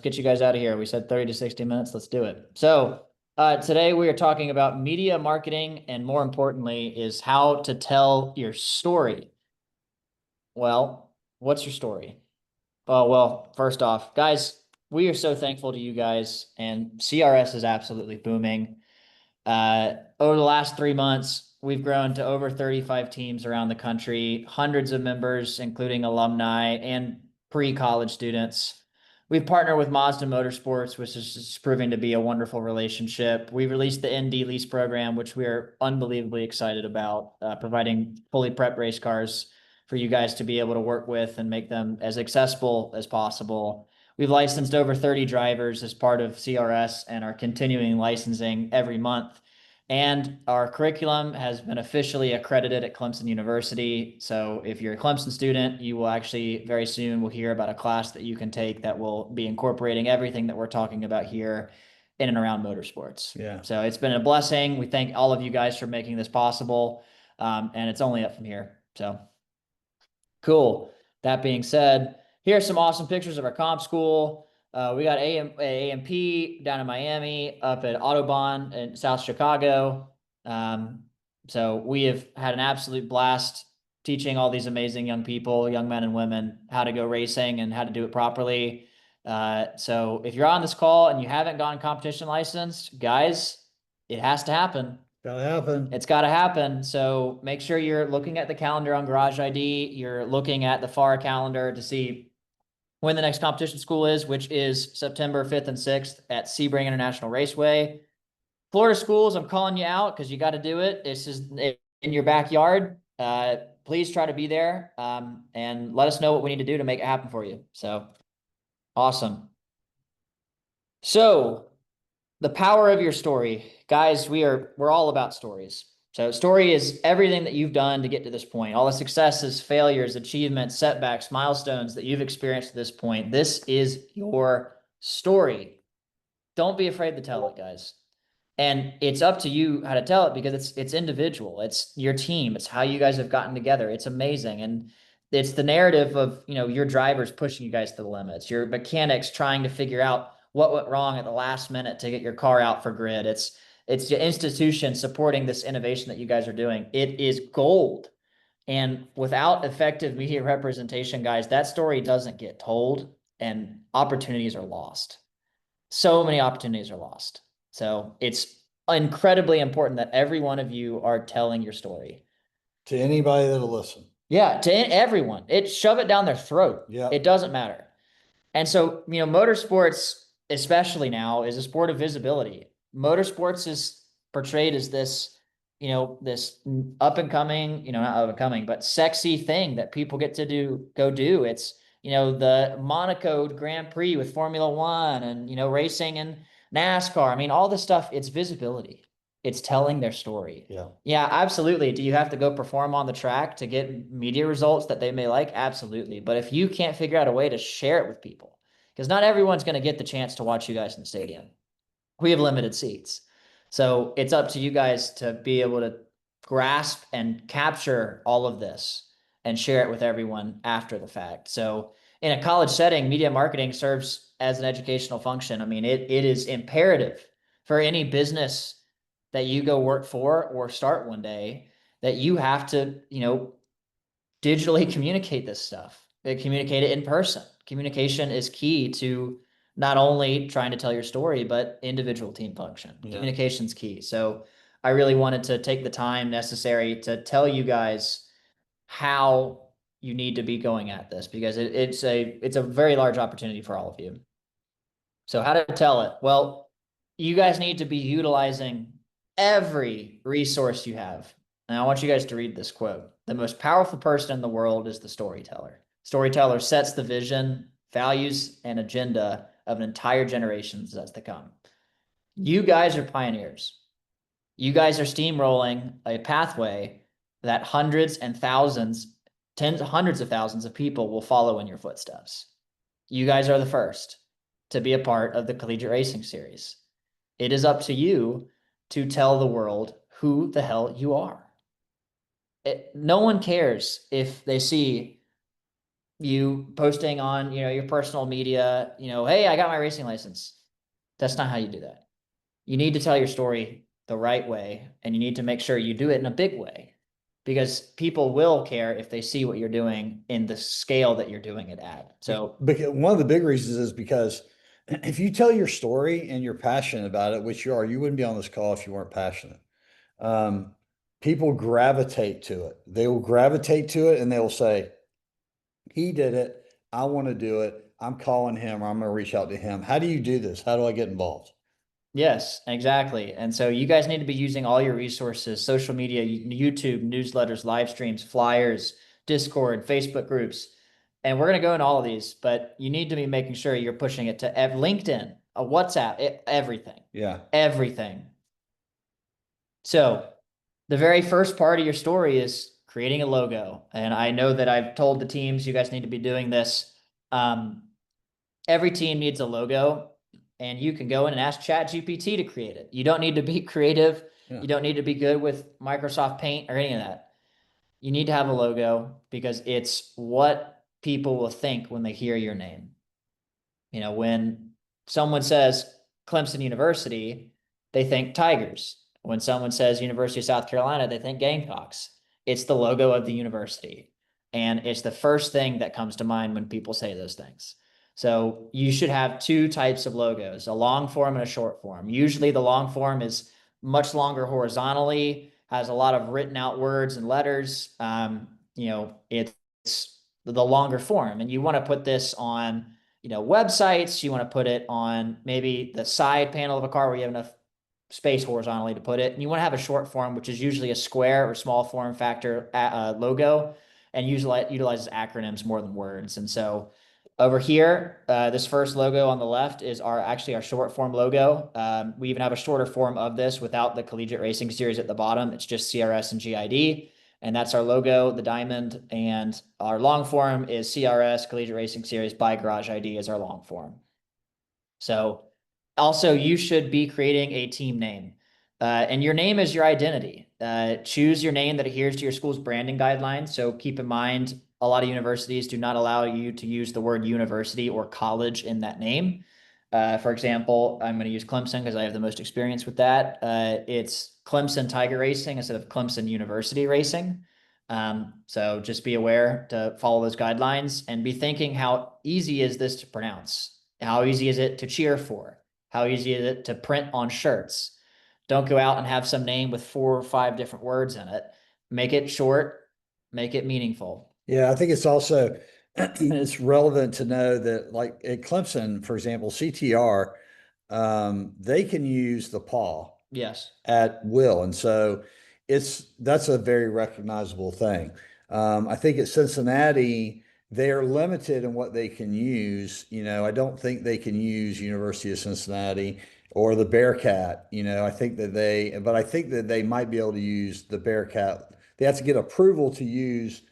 get you guys out of here. We said 30 to 60 minutes. Let's do it. So today we are talking about media marketing, and more importantly, is how to tell your story. Well, what's your story? Oh, well, first off, guys, we are so thankful to you guys, and CRS is absolutely booming. Over the last 3 months, we've grown to over 35 teams around the country, hundreds of members, including alumni and pre-college students. We've partnered with Mazda Motorsports, which is just proving to be a wonderful relationship. We released the ND lease program, which we are unbelievably excited about, providing fully prepped race cars for you guys to be able to work with and make them as accessible as possible. We've licensed over 30 drivers as part of CRS and are continuing licensing every month. And our curriculum has been officially accredited at Clemson University. So if you're a Clemson student, you will actually very soon will hear about a class that you can take that will be incorporating everything that we're talking about here in and around motorsports. Yeah. So it's been a blessing. We thank all of you guys for making this possible. And it's only up from here. So cool. That being said, here's some awesome pictures of our comp school. We got AMP down in Miami, up at Autobahn in South Chicago. So we have had an absolute blast teaching all these amazing young people, young men and women, how to go racing and how to do it properly. So if you're on this call and you haven't gotten competition licensed, guys, it has to happen. Gotta happen. It's got to happen. So make sure you're looking at the calendar on Garage ID. You're looking at the FAR calendar to see when the next competition school is, which is September 5th and 6th at Sebring International Raceway. Florida schools, I'm calling you out because you got to do it. This is in your backyard. Please try to be there and let us know what we need to do to make it happen for you. So awesome. So the power of your story, guys, we're all about stories. So story is everything that you've done to get to this point, all the successes, failures, achievements, setbacks, milestones that you've experienced at this point. This is your story. Don't be afraid to tell it, guys. And it's up to you how to tell it because it's individual. It's your team. It's how you guys have gotten together. It's amazing. And it's the narrative of, your drivers pushing you guys to the limits, your mechanics trying to figure out what went wrong at the last minute to get your car out for grid. It's the institution supporting this innovation that you guys are doing. It is gold. And without effective media representation, guys, that story doesn't get told and opportunities are lost. So many opportunities are lost. So it's incredibly important that every one of you are telling your story. To anybody that'll listen. Yeah, to everyone. Shove it down their throat. Yeah. It doesn't matter. And so, motorsports, especially now, is a sport of visibility. Motorsports is portrayed as this, this up and coming, not up and coming, but sexy thing that people get to go do. It's, the Monaco Grand Prix with Formula One and, racing and NASCAR. I mean, all this stuff, it's visibility. It's telling their story. Yeah. Yeah, absolutely. Do you have to go perform on the track to get media results that they may like? Absolutely. But if you can't figure out a way to share it with people, because not everyone's going to get the chance to watch you guys in the stadium. We have limited seats. So it's up to you guys to be able to grasp and capture all of this and share it with everyone after the fact. So in a college setting, media marketing serves as an educational function. I mean, it is imperative for any business that you go work for or start one day that you have to, digitally communicate this stuff, communicate it in person. Communication is key to not only trying to tell your story, but individual team function. Yeah. Communication's key. So I really wanted to take the time necessary to tell you guys how you need to be going at this because it's a very large opportunity for all of you. So how to tell it? Well, you guys need to be utilizing every resource you have. And I want you guys to read this quote. The most powerful person in the world is the storyteller. Storyteller sets the vision, values, and agenda of an entire generation that's to come. You guys are pioneers. You guys are steamrolling a pathway that hundreds and thousands, hundreds of thousands of people will follow in your footsteps. You guys are the first to be a part of the Collegiate Racing Series. It is up to you to tell the world who the hell you are. No one cares if they see you posting on, your personal media, hey, I got my racing license. That's not how you do that. You need to tell your story the right way, and you need to make sure you do it in a big way, because people will care if they see what you're doing in the scale that you're doing it at. So Because one of the big reasons is because if you tell your story and you're passionate about it, which you are, you wouldn't be on this call if you weren't passionate. Um, People gravitate to it. They will gravitate to it and they will say, he did it. I want to do it. I'm calling him or I'm going to reach out to him. How do you do this? How do I get involved? yes, exactly. And so you guys need to be using all your resources, social media, YouTube, newsletters, live streams, flyers, Discord, Facebook groups. And we're going to go in all of these, but you need to be making sure you're pushing it to LinkedIn, a WhatsApp, everything, Yeah. everything. So the very first part of your story is creating a logo. And I know that I've told the teams you guys need to be doing this. Um, every team needs a logo, and you can go in and ask ChatGPT to create it. You don't need to be creative. Yeah. You don't need to be good with Microsoft Paint or any of that. You need to have a logo because it's what people will think when they hear your name. When someone says Clemson University, they think Tigers. When someone says University of South Carolina, they think Gamecocks. It's the logo of the university. And it's the first thing that comes to mind when people say those things. So you should have two types of logos, a long form and a short form. Usually the long form is much longer horizontally, has a lot of written out words and letters. It's the longer form. And you want to put this on websites. You want to put it on maybe the side panel of a car where you have enough space horizontally to put it. And you want to have a short form, which is usually a square or small form factor logo, and utilizes acronyms more than words. And so over here, this first logo on the left is actually our short form logo. We even have a shorter form of this without the collegiate racing series at the bottom. It's just CRS and GID. And that's our logo, the diamond. And our long form is CRS, Collegiate Racing Series by Garage ID is our long form. So also you should be creating a team name. And your name is your identity. Choose your name that adheres to your school's branding guidelines. So keep in mind, a lot of universities do not allow you to use the word university or college in that name. For example, I'm going to use Clemson because I have the most experience with that. It's Clemson Tiger Racing instead of Clemson University Racing. So just be aware to follow those guidelines and be thinking, how easy is this to pronounce? How easy is it to cheer for? How easy is it to print on shirts? Don't go out and have some name with 4 or 5 different words in it. Make it short, make it meaningful. Yeah, I think it's also it's relevant to know that like at Clemson, for example, CTR, they can use the paw Yes. at will. And so that's a very recognizable thing. I think at Cincinnati, they are limited in what they can use. I don't think they can use University of Cincinnati or the Bearcat. But I think that they might be able to use the Bearcat. They have to get approval to use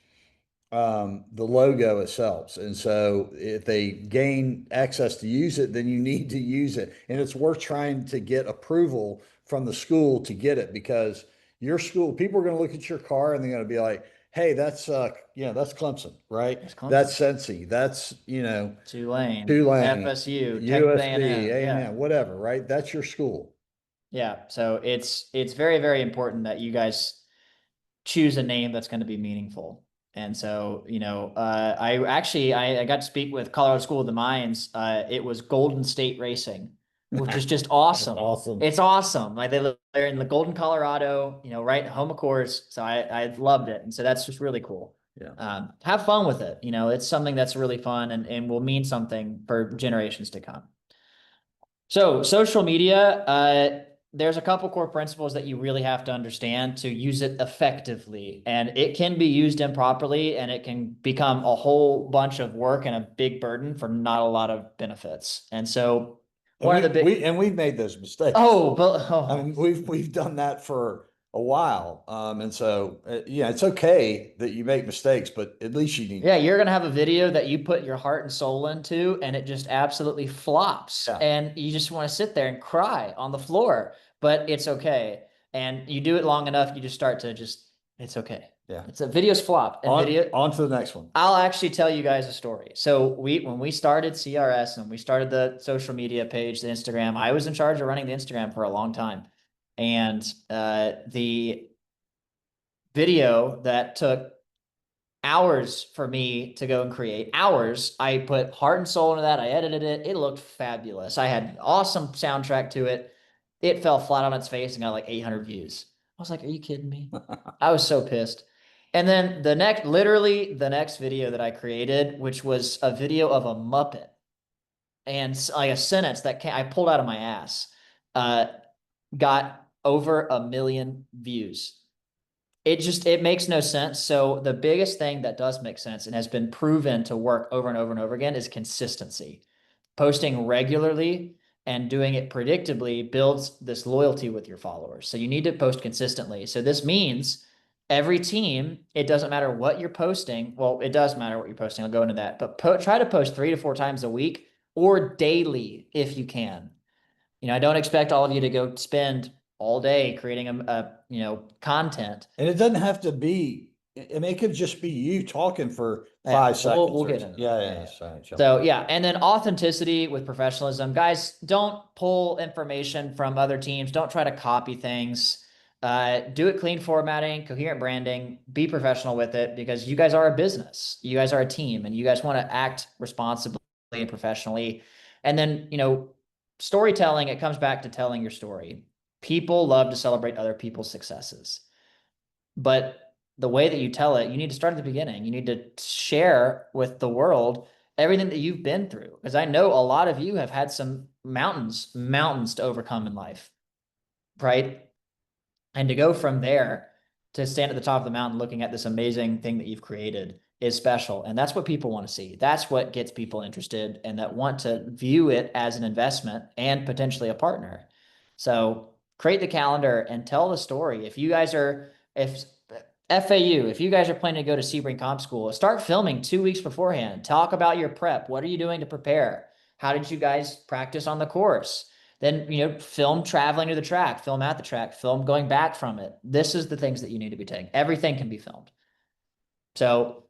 the logo itself. And so if they gain access to use it, then you need to use it. And it's worth trying to get approval from the school to get it, because your school, people are going to look at your car and they're going to be like, hey, that's Clemson, right? It's Clemson. That's Cincy. That's, Tulane, Tulane, FSU, Texas USC, A&M. Yeah. A&M, whatever, right? That's your school. Yeah. So it's very, very important that you guys choose a name that's going to be meaningful. And so, I got to speak with Colorado School of the Mines. It was Golden State Racing, which is just That's awesome. awesome. It's awesome. Like they live there in the Golden, Colorado, right home of course. So I loved it. And so that's just really cool. Yeah. Have fun with it. It's something that's really fun and will mean something for generations to come. So social media, there's a couple core principles that you really have to understand to use it effectively. And it can be used improperly and it can become a whole bunch of work and a big burden for not a lot of benefits. And so And one of the big, we've made those mistakes. oh, but I oh, mean, we've done that for a while, and so yeah, it's okay that you make mistakes, but at least you need. yeah, you're gonna have a video that you put your heart and soul into, and it just absolutely flops, Yeah, and you just want to sit there and cry on the floor, but it's okay. And you do it long enough, you just start to it's okay. Yeah. It's a videos flop and video. On to the next one. I'll actually tell you guys a story. So when we started CRS and we started the social media page, the Instagram, I was in charge of running the Instagram for a long time. And the video that took hours for me to go and create, hours, I put heart and soul into that. I edited it. It looked fabulous. I had an awesome soundtrack to it. It fell flat on its face and got like 800 views. I was like, are you kidding me? I was so pissed. And then literally the next video that I created, which was a video of a Muppet and like a sentence that I pulled out of my ass, uh, got over 1 million views. It makes no sense. So the biggest thing that does make sense and has been proven to work over and over and over again is consistency. Posting regularly and doing it predictably builds this loyalty with your followers. So you need to post consistently. So this means every team, it doesn't matter what you're posting. Well, it does matter what you're posting. I'll go into that, but try to post 3 to 4 times a week or daily if you can. I don't expect all of you to go spend all day creating content. And it doesn't have to be, I mean, it could just be you talking for Yeah, 5 seconds. we'll get into that. Yeah, Yeah. Sorry, So yeah, and then authenticity with professionalism. Guys, don't pull information from other teams. Don't try to copy things. Do it clean formatting, coherent branding, be professional with it because you guys are a business. You guys are a team and you guys want to act responsibly and professionally. And then, storytelling, it comes back to telling your story. People love to celebrate other people's successes. But the way that you tell it, you need to start at the beginning. You need to share with the world everything that you've been through. Because I know a lot of you have had some mountains to overcome in life, right? And to go from there to stand at the top of the mountain looking at this amazing thing that you've created is special. And that's what people want to see. That's what gets people interested and that want to view it as an investment and potentially a partner. So create the calendar and tell the story. If you guys are, if FAU, if you guys are planning to go to Sebring Comp School, start filming 2 weeks beforehand. Talk about your prep. What are you doing to prepare? How did you guys practice on the course? Then, film traveling to the track, film at the track, film going back from it. This is the things that you need to be taking. Everything can be filmed. So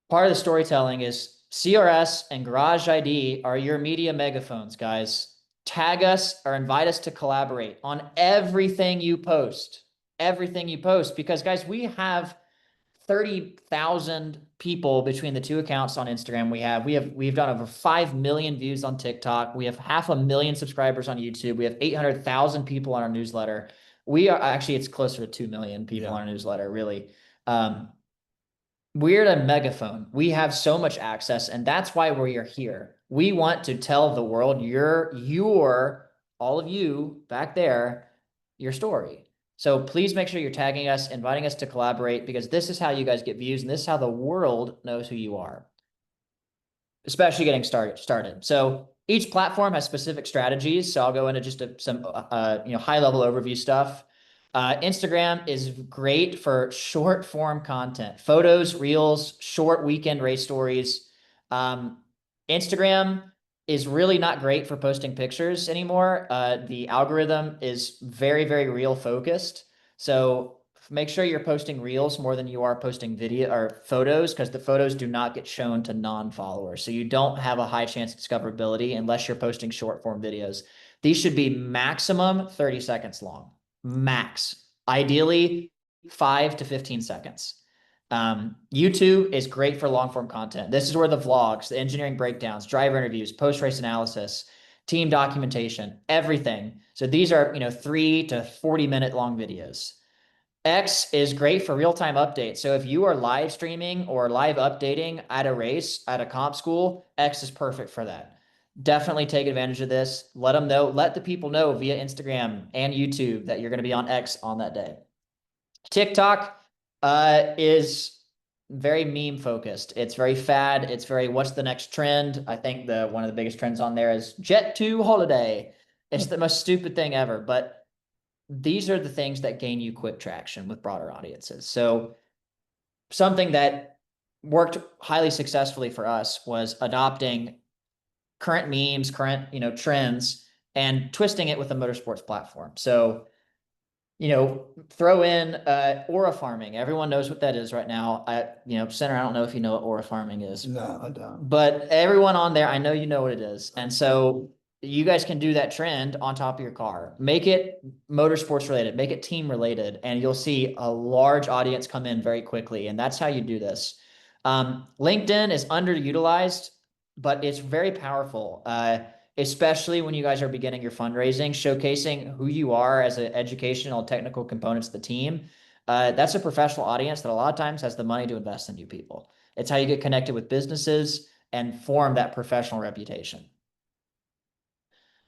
part of the storytelling is CRS and Garage ID are your media megaphones, guys. Tag us or invite us to collaborate on everything you post. Everything you post. Because, guys, we have 30,000 people between the two accounts on Instagram. We've done over 5 million views on TikTok. We have 500,000 subscribers on YouTube. We have 800,000 people on our newsletter. We are actually, it's closer to 2 million people on our newsletter, really. We're a megaphone. We have so much access, and that's why we're here. We want to tell the world all of you back there, your story. So please make sure you're tagging us, inviting us to collaborate, because this is how you guys get views, and this is how the world knows who you are, especially getting started. So each platform has specific strategies. So I'll go into just some high-level overview stuff. Instagram is great for short form content, photos, reels, short weekend race stories. Instagram is really not great for posting pictures anymore. The algorithm is very, very reel focused. So make sure you're posting reels more than you are posting video or photos, because the photos do not get shown to non-followers. So you don't have a high chance of discoverability unless you're posting short form videos. These should be maximum 30 seconds long, max. Ideally 5 to 15 seconds. YouTube is great for long form content. This is where the vlogs, the engineering breakdowns, driver interviews, post race analysis, team documentation, everything. So these are 3 to 40-minute long videos. X is great for real-time updates. So if you are live streaming or live updating at a race, at a comp school, X is perfect for that. Definitely take advantage of this. Let them know, let the people know via Instagram and YouTube that you're going to be on X on that day. TikTok is very meme focused. It's very fad. It's very, what's the next trend? I think one of the biggest trends on there is Jet 2 holiday. It's the most stupid thing ever, but these are the things that gain you quick traction with broader audiences. So something that worked highly successfully for us was adopting current memes, current, trends, and twisting it with a motorsports platform. So throw in aura farming. Everyone knows what that is right now. Center, I don't know if you know what aura farming is. No, I don't. But everyone on there, I know you know what it is. And so you guys can do that trend on top of your car. Make it motorsports related, make it team related, and you'll see a large audience come in very quickly. And that's how you do this. LinkedIn is underutilized, but it's very powerful, especially when you guys are beginning your fundraising, showcasing who you are as an educational, technical components of the team. That's a professional audience that a lot of times has the money to invest in you people. It's how you get connected with businesses and form that professional reputation.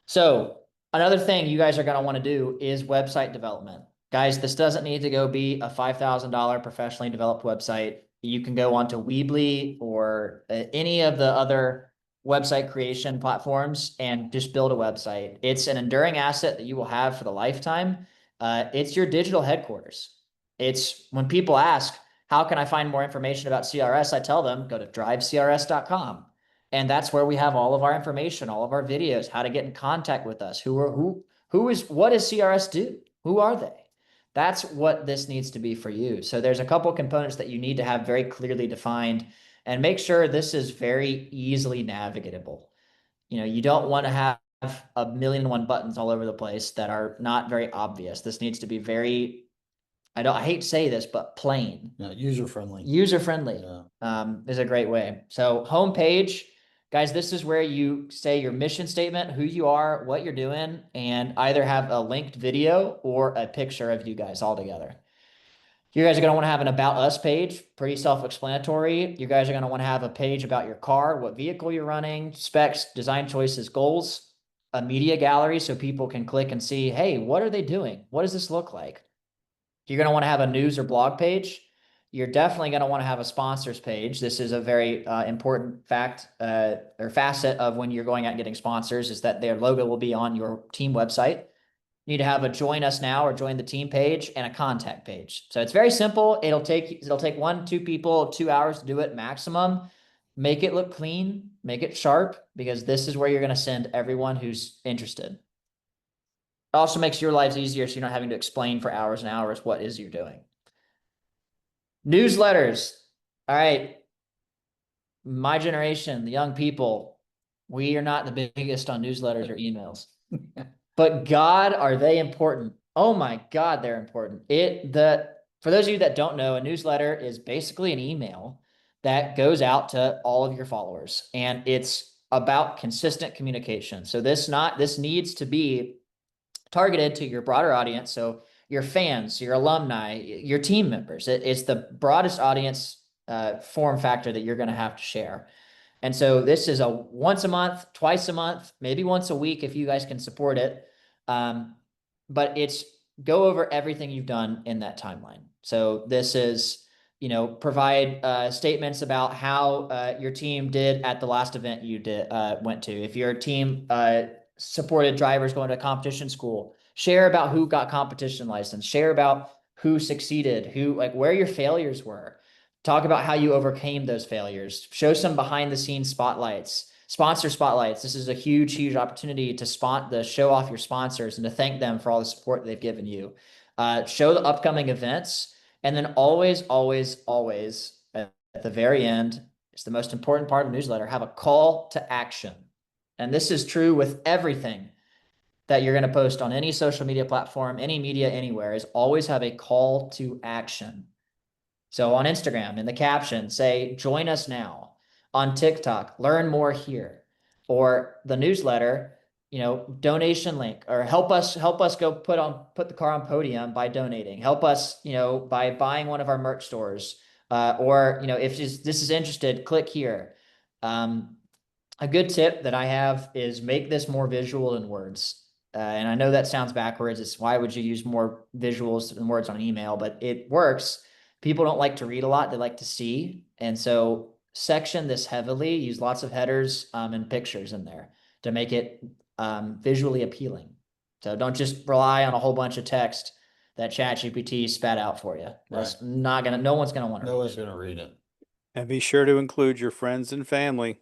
So another thing you guys are going to want to do is website development. Guys, this doesn't need to go be a $5,000 professionally developed website. You can go onto Weebly or any of the other website creation platforms and just build a website. It's an enduring asset that you will have for the lifetime. It's your digital headquarters. It's when people ask, how can I find more information about CRS? I tell them, go to drivecrs.com. And that's where we have all of our information, all of our videos, how to get in contact with us, what does CRS do? Who are they? That's what this needs to be for you. So there's a couple components that you need to have very clearly defined and make sure this is very easily navigatable. You don't want to have a million and one buttons all over the place that are not very obvious. This needs to be very, I hate to say this, but plain. Yeah, user friendly. User friendly Yeah. is a great way. So homepage, guys, this is where you say your mission statement, who you are, what you're doing, and either have a linked video or a picture of you guys all together. You guys are going to want to have an about us page, pretty self-explanatory. You guys are going to want to have a page about your car, what vehicle you're running, specs, design choices, goals, a media gallery so people can click and see, hey, what are they doing? What does this look like? You're going to want to have a news or blog page. You're definitely going to want to have a sponsors page. This is a very important fact or facet of when you're going out and getting sponsors is that their logo will be on your team website. You need to have a join us now or join the team page and a contact page. So it's very simple. It'll take 1-2 people 2 hours to do it maximum. Make it look clean, make it sharp, because this is where you're going to send everyone who's interested. It also makes your lives easier so you're not having to explain for hours and hours what is you're doing. Newsletters. All right. My generation, the young people, we are not the biggest on newsletters or emails. But God, are they important? Oh my God, they're important. For those of you that don't know, a newsletter is basically an email that goes out to all of your followers, and it's about consistent communication. So this needs to be targeted to your broader audience. So your fans, your alumni, your team members. It's the broadest audience form factor that you're going to have to share. And so this is a once a month, twice a month, maybe once a week if you guys can support it. But it's go over everything you've done in that timeline. So this is, provide statements about how your team did at the last event you went to. If your team supported drivers going to competition school, share about who got competition license, share about who succeeded, where your failures were. Talk about how you overcame those failures. Show some behind the scenes spotlights, sponsor spotlights. This is a huge, huge opportunity to show off your sponsors and to thank them for all the support they've given you. Show the upcoming events. And then always, always, always at the very end, it's the most important part of the newsletter, have a call to action. And this is true with everything that you're going to post on any social media platform, any media, anywhere, is always have a call to action. So on Instagram, in the caption, say, join us now. On TikTok, learn more here. Or the newsletter, donation link, or help us go put the car on podium by donating. Help us, by buying one of our merch stores. Or, if this is interested, click here. A good tip that I have is make this more visual than words. And I know that sounds backwards. It's why would you use more visuals than words on an email? But it works. People don't like to read a lot. They like to see. And so section this heavily, use lots of headers and pictures in there to make it visually appealing. So don't just rely on a whole bunch of text that ChatGPT spat out for you. That's not gonna, no one's gonna want to. No one's going to read it. And be sure to include your friends and family.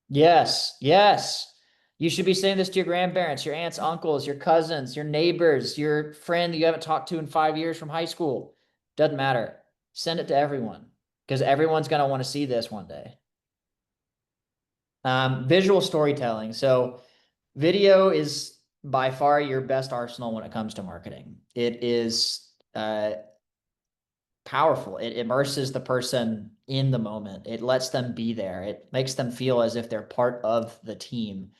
Yes, yes. You should be saying this to your grandparents, your aunts, uncles, your cousins, your neighbors, your friend that you haven't talked to in 5 years from high school. Doesn't matter. Send it to everyone because everyone's going to want to see this one day. Visual storytelling. So video is by far your best arsenal when it comes to marketing. It is powerful. It immerses the person in the moment. It lets them be there. It makes them feel as if they're part of the team.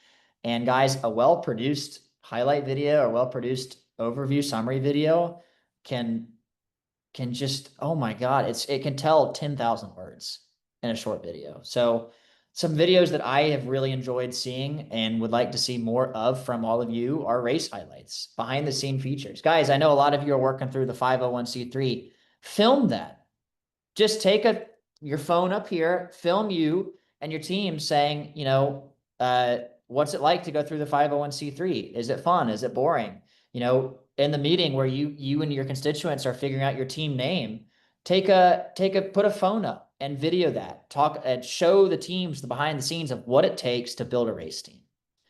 And guys, a well-produced highlight video or well-produced overview summary video can just, oh my God, it can tell 10,000 words in a short video. So some videos that I have really enjoyed seeing and would like to see more of from all of you are race highlights, behind the scene features. Guys, I know a lot of you are working through the 501c3. Film that. Just take your phone up here, film you and your team saying, what's it like to go through the 501c3? Is it fun? Is it boring? In the meeting where you and your constituents are figuring out your team name, put a phone up and video that. Talk and show the teams the behind the scenes of what it takes to build a race team.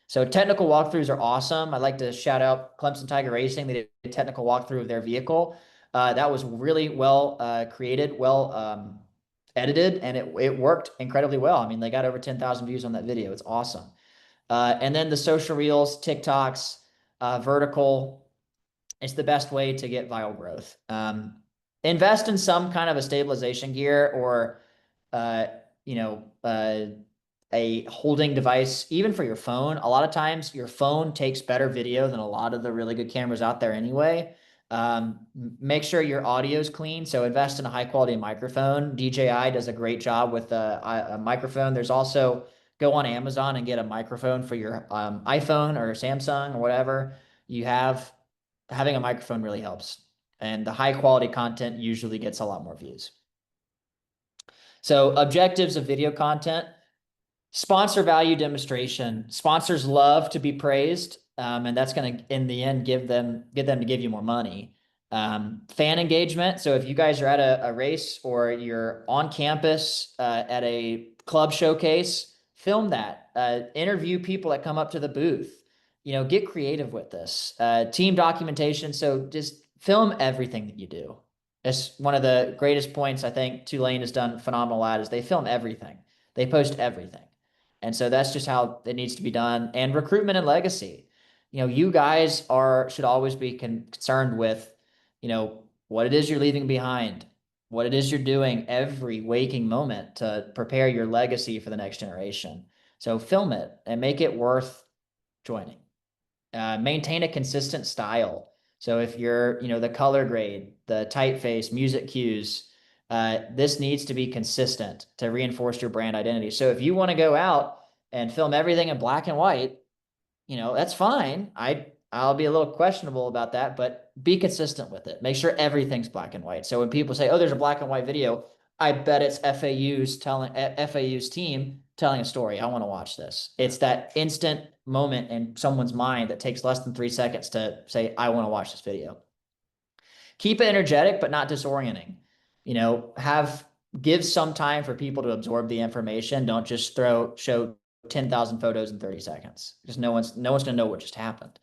So technical walkthroughs are awesome. I'd like to shout out Clemson Tiger Racing. They did a technical walkthrough of their vehicle. That was really well created, well edited, and it worked incredibly well. I mean, they got over 10,000 views on that video. It's awesome. And then the social reels, TikToks, vertical, it's the best way to get viral growth. Invest in some kind of a stabilization gear or, uh, you know, uh, a holding device, even for your phone. A lot of times your phone takes better video than a lot of the really good cameras out there anyway. Make sure your audio is clean. So invest in a high quality microphone. DJI does a great job with a microphone. There's also, go on Amazon and get a microphone for your iPhone or Samsung or whatever you have. Having a microphone really helps. And the high quality content usually gets a lot more views. So objectives of video content. Sponsor value demonstration. Sponsors love to be praised, and that's going to, in the end, get them to give you more money. Fan engagement. So if you guys are at a race or you're on campus at a club showcase, film that. Interview people that come up to the booth. Get creative with this. Team documentation. So just film everything that you do. It's one of the greatest points I think Tulane has done phenomenal at is they film everything. They post everything. And so that's just how it needs to be done. And recruitment and legacy. You guys should always be concerned with, what it is you're leaving behind, what it is you're doing every waking moment to prepare your legacy for the next generation. So film it and make it worth joining. Maintain a consistent style. So if you're, the color grade, the typeface, music cues, this needs to be consistent to reinforce your brand identity. So if you want to go out and film everything in black and white, that's fine. I'll be a little questionable about that, but be consistent with it. Make sure everything's black and white. So when people say, "Oh, there's a black and white video," I bet it's FAU's team telling a story. I want to watch this. It's that instant moment in someone's mind that takes less than 3 seconds to say, "I want to watch this video." Keep it energetic, but not disorienting. Give some time for people to absorb the information. Don't just show 10,000 photos in 30 seconds because no one's going to know what just happened.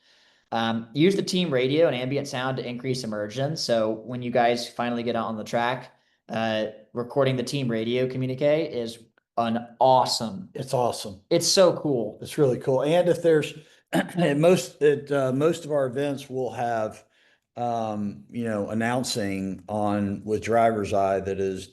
Use the team radio and ambient sound to increase immersion. So when you guys finally get out on the track, recording the team radio communique is an awesome. It's awesome. It's so cool. It's really cool. And if there's most of our events will have announcing on with driver's eye that is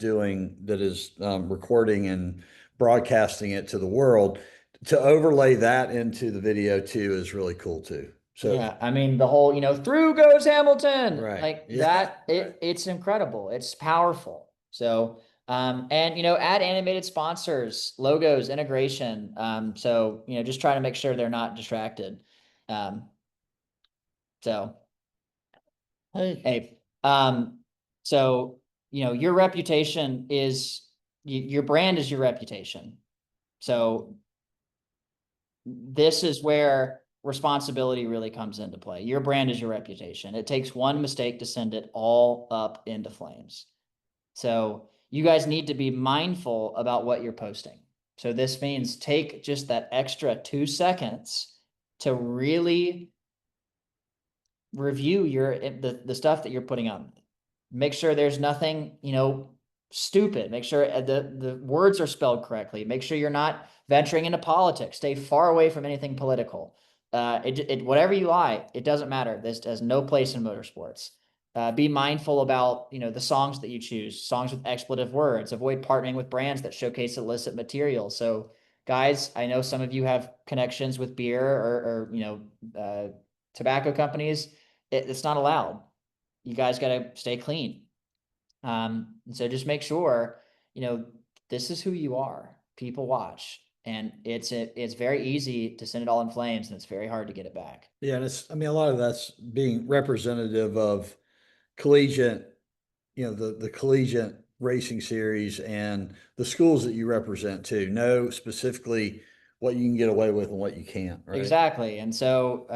recording and broadcasting it to the world. To overlay that into the video too is really cool too. So yeah, I mean the whole, through goes Hamilton, right. like that. It's incredible. It's powerful. So, and add animated sponsors, logos, integration. So just try to make sure they're not distracted. So, hey, so your reputation is your brand is your reputation. So this is where responsibility really comes into play. Your brand is your reputation. It takes one mistake to send it all up into flames. So you guys need to be mindful about what you're posting. So this means take just that extra 2 seconds to really review the stuff that you're putting out. Make sure there's nothing, stupid. Make sure the words are spelled correctly. Make sure you're not venturing into politics. Stay far away from anything political. Whatever you lie, it doesn't matter. This has no place in motorsports. Be mindful about, the songs that you choose, songs with expletive words. Avoid partnering with brands that showcase illicit material. So, guys, I know some of you have connections with beer or tobacco companies. It's not allowed. You guys got to stay clean. And so just make sure, this is who you are. People watch, and it's very easy to send it all in flames, and it's very hard to get it back. Yeah, and I mean, a lot of that's being representative of collegiate, the collegiate racing series and the schools that you represent too. Know specifically what you can get away with and what you can't, right? Exactly. And so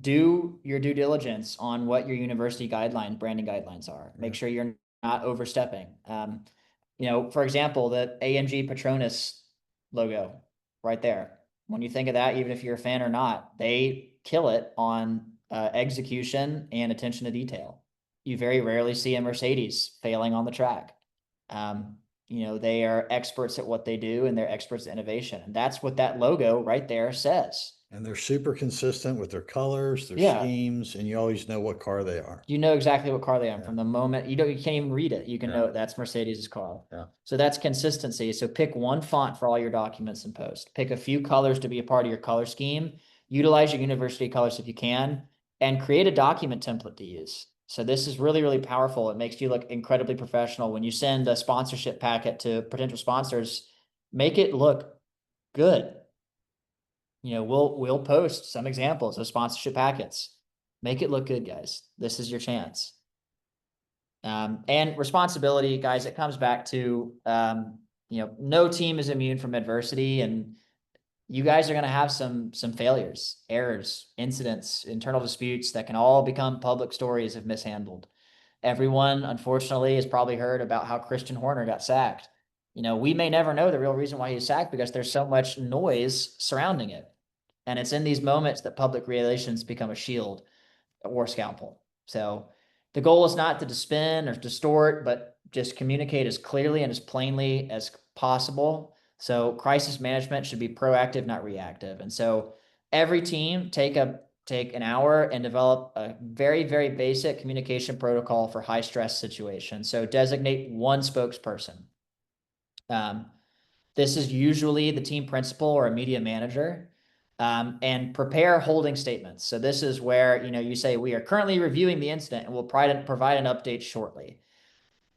do your due diligence on what your university branding guidelines are. Make Yeah. sure you're not overstepping. For example, the AMG Patronus logo right there. When you think of that, even if you're a fan or not, they kill it on execution and attention to detail. You very rarely see a Mercedes failing on the track. They are experts at what they do, and they're experts at innovation. And that's what that logo right there says. And they're super consistent with their colors, their Yeah. schemes, and you always know what car they are. You know exactly what car they are Yeah. from the moment you can't even read it. You can Yeah. know that's Mercedes' car. Yeah. So that's consistency. So pick one font for all your documents and post. Pick a few colors to be a part of your color scheme. Utilize your university colors if you can, and create a document template to use. So this is really, really powerful. It makes you look incredibly professional. When you send a sponsorship packet to potential sponsors, make it look good. We'll post some examples of sponsorship packets. Make it look good, guys. This is your chance. And responsibility, guys, it comes back to, no team is immune from adversity, and you guys are going to have some failures, errors, incidents, internal disputes that can all become public stories if mishandled. Everyone, unfortunately, has probably heard about how Christian Horner got sacked. We may never know the real reason why he's sacked because there's so much noise surrounding it. And it's in these moments that public relations become a shield or scalpel. So the goal is not to spin or distort, but just communicate as clearly and as plainly as possible. So crisis management should be proactive, not reactive. And so every team take an hour and develop a very, very basic communication protocol for high stress situations. So designate one spokesperson. This is usually the team principal or a media manager. And prepare holding statements. So this is where, you say, we are currently reviewing the incident and we'll provide an update shortly.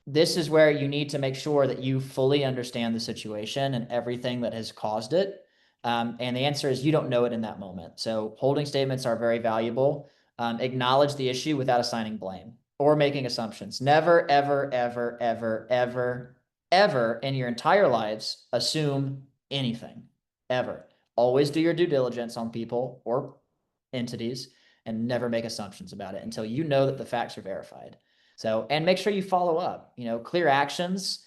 This is where you need to make sure that you fully understand the situation and everything that has caused it. And the answer is you don't know it in that moment. So holding statements are very valuable. Acknowledge the issue without assigning blame or making assumptions. Never, ever, ever, ever, ever, ever in your entire lives assume anything, ever. Always do your due diligence on people or entities and never make assumptions about it until you know that the facts are verified. So, and make sure you follow up, clear actions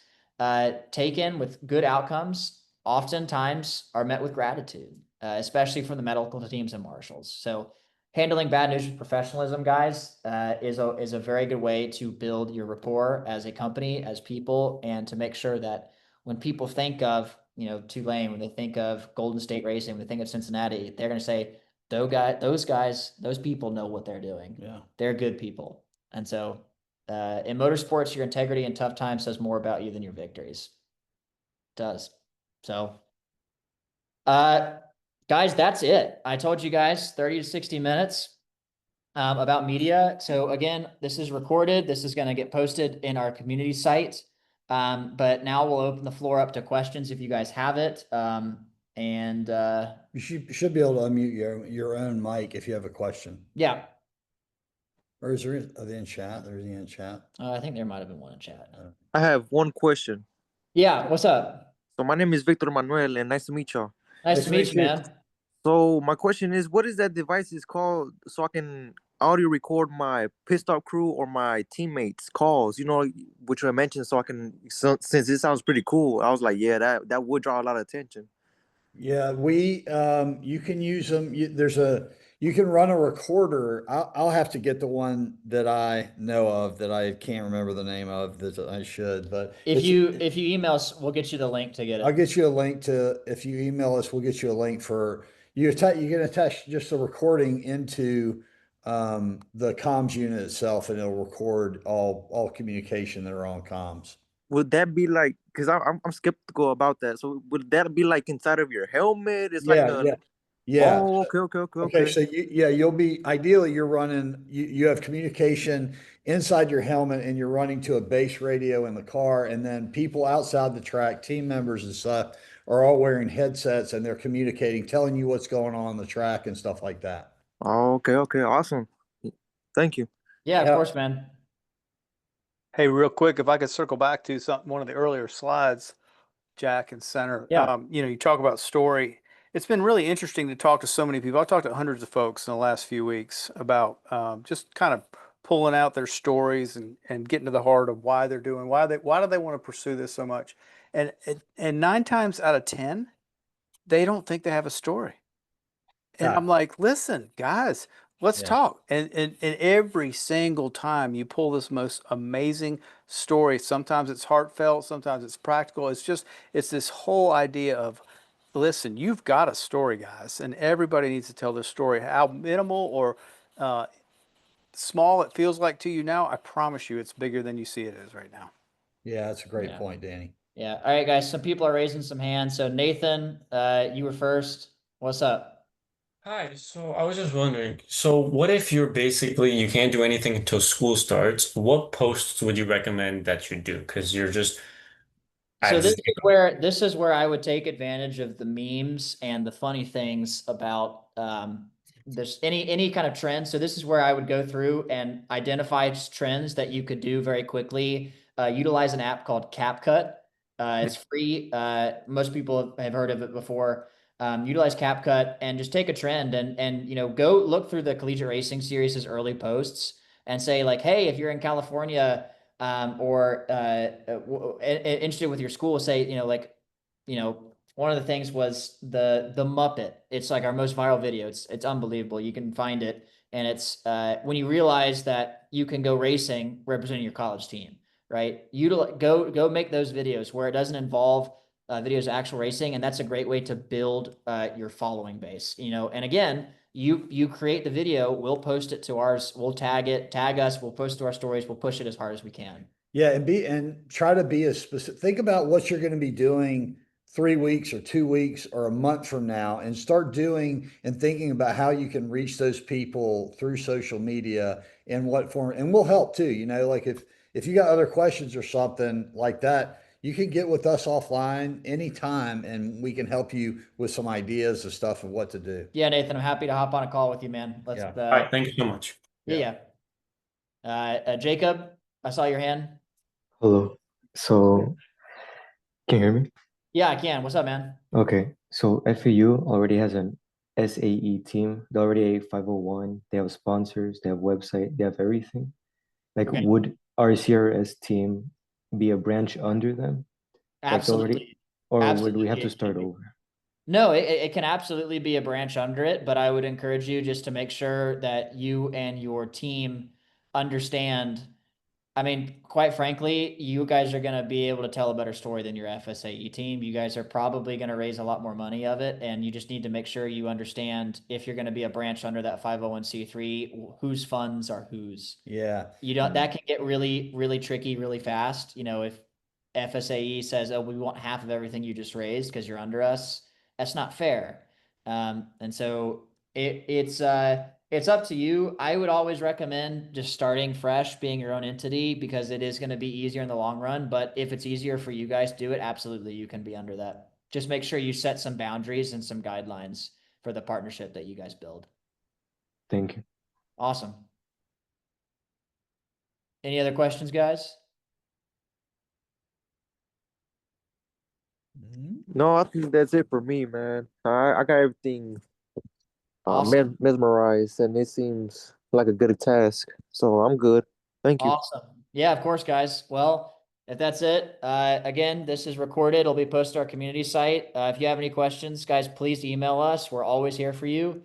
taken with good outcomes oftentimes are met with gratitude, especially from the medical teams and marshals. So handling bad news with professionalism, guys, is a very good way to build your rapport as a company, as people, and to make sure that when people think of, Tulane, when they think of Golden State Racing, when they think of Cincinnati, they're going to say, those guys, those people know what they're doing. Yeah. They're good people. And so in motorsports, your integrity in tough times says more about you than your victories. It does. So, guys, that's it. I told you guys 30 to 60 minutes about media. So again, this is recorded. This is going to get posted in our community site. But now we'll open the floor up to questions if you guys have it. And You should be able to unmute your own mic if you have a question. yeah. Or are they in chat? There's any in chat. I think there might have been one in chat. I have one question. Yeah, what's up? So my name is Victor Manuel, and nice to meet y'all. Nice to meet you, man. So my question is, what is that device is called so I can audio record my pit stop crew or my teammates' calls? Which I mentioned, so I can. Since it sounds pretty cool, I was like, yeah, that would draw a lot of attention. Yeah, you can use them. You can run a recorder. I'll have to get the one that I know of that I can't remember the name of that I should, but If you email us, we'll get you the link to get I'll it. get you a link to, if you email us, we'll get you a link for, you can attach just a recording into, the comms unit itself and it'll record all communication that are on comms. Would that be like? Because I'm skeptical about that. So would that be like inside of your helmet? It's like Yeah, a. yeah. Yeah. Oh, okay, okay, okay, Okay, okay. so yeah, you'll be ideally you're running you have communication inside your helmet and you're running to a base radio in the car, and then people outside the track, team members and stuff, are all wearing headsets and they're communicating, telling you what's going on the track and stuff like that. Oh, okay, okay, awesome. Thank you. Yeah, of Yeah, course, man. Hey, real quick, if I could circle back to one of the earlier slides, Jack and Center. Yeah. You talk about story. It's been really interesting to talk to so many people. I've talked to hundreds of folks in the last few weeks about just kind of pulling out their stories and getting to the heart of why they're doing, why do they want to pursue this so much? And 9 times out of 10, they don't think they have a story. And yeah, I'm like, listen, guys, let's yeah. talk. And every single time you pull this most amazing story, sometimes it's heartfelt, sometimes it's practical. It's this whole idea of, listen, you've got a story, guys, and everybody needs to tell their story. How minimal or uh, small it feels like to you now, I promise you it's bigger than you see it is right now. Yeah, that's a great Yeah. point, Danny. Yeah. All right, guys. Some people are raising some hands. So Nathan, you were first. What's up? Hi, so I was just wondering, so what if you can't do anything until school starts? What posts would you recommend that you do? Because you're just So at zero. this is where I would take advantage of the memes and the funny things about there's any kind of trend. So this is where I would go through and identify trends that you could do very quickly. Utilize an app called CapCut. It's free. Most people have heard of it before. Utilize CapCut and just take a trend and go look through the Collegiate Racing Series' early posts and say like, hey, if you're in California or interested with your school, say, one of the things was the Muppet. It's like our most viral video. It's unbelievable. You can find it, and it's when you realize that you can go racing representing your college team, right? Go make those videos where it doesn't involve videos of actual racing, and that's a great way to build your following base. And again, you create the video, we'll post it to ours, we'll tag us, we'll post it to our stories, we'll push it as hard as we can. Yeah, and try to be as specific. Think about what you're going to be doing 3 weeks or 2 weeks or a month from now, and start doing and thinking about how you can reach those people through social media and what form. And we'll help too. Like if you got other questions or something like that, you can get with us offline anytime, and we can help you with some ideas of stuff of what to do. Yeah, Nathan, I'm happy to hop on a call with you, man. Let's Yeah, All right, thank you so much. yeah, yeah. yeah. Jacob, I saw your hand. Hello. So, can you hear me? Yeah, I can. What's up, man? Okay. So, FAU already has an SAE team. They're already a 501. They have sponsors, they have website, they have everything. Like, Okay. would our CRS team be a branch under them? Like, they already, Absolutely. or would we have Absolutely. to start over? No, it can absolutely be a branch under it, but I would encourage you just to make sure that you and your team understand. I mean, quite frankly, you guys are going to be able to tell a better story than your FSAE team. You guys are probably going to raise a lot more money of it, and you just need to make sure you understand if you're going to be a branch under that 501(c)(3), whose funds are whose. Yeah. You don't, that can get really, really tricky really fast. If FSAE says, oh, we want half of everything you just raised because you're under us, that's not fair. And so it's up to you. I would always recommend just starting fresh, being your own entity, because it is going to be easier in the long run. But if it's easier for you guys to do it, absolutely, you can be under that. Just make sure you set some boundaries and some guidelines for the partnership that you guys build. Thank you. Awesome. Any other questions, guys? No, I think that's it for me, man. I got everything Awesome. mesmerized, and it seems like a good task. So I'm good. Thank you. Awesome. Yeah, of course, guys. Well, If that's it, again, this is recorded. It'll be posted to our community site. If you have any questions, guys, please email us. We're always here for you.